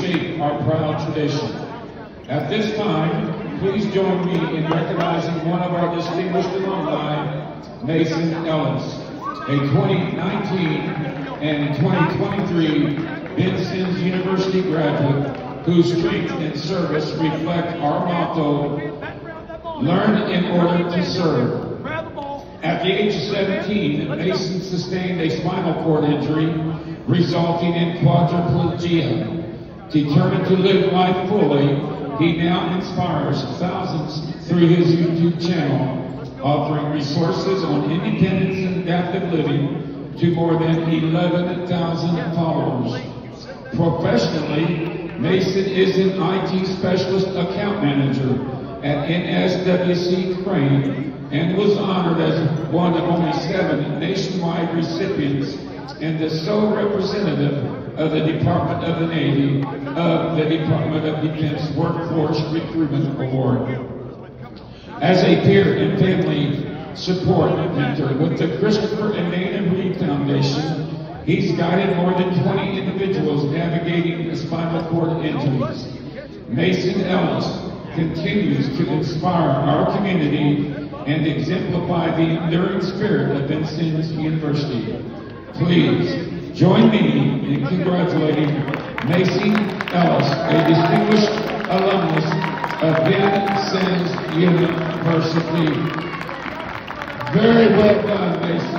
shape our proud tradition. At this time, please join me in recognizing one of our distinguished alumni, Mason Ellis, a 2019 and 2023 Vincennes University graduate whose strength and service reflect our motto, learn in order to serve. At the age of 17, Mason sustained a spinal cord injury, resulting in quadriplegia. Determined to live life fully, he now inspires thousands through his YouTube channel, offering resources on independence and adaptive living to more than 11,000 followers. Professionally, Mason is an IT specialist account manager at NSWC Crane and was honored as one of only 7 nationwide recipients and the sole representative of the Department of the Navy of the Department of Defense Workforce Recruitment Award. As a peer and family support mentor with the Christopher and Dana Reed Foundation, he's guided more than 20 individuals navigating spinal cord injuries. Mason Ellis continues to inspire our community and exemplify the enduring spirit of Vincennes University. Please join me in congratulating Mason Ellis, a distinguished alumnus of Vincennes University. Very well done, Mason.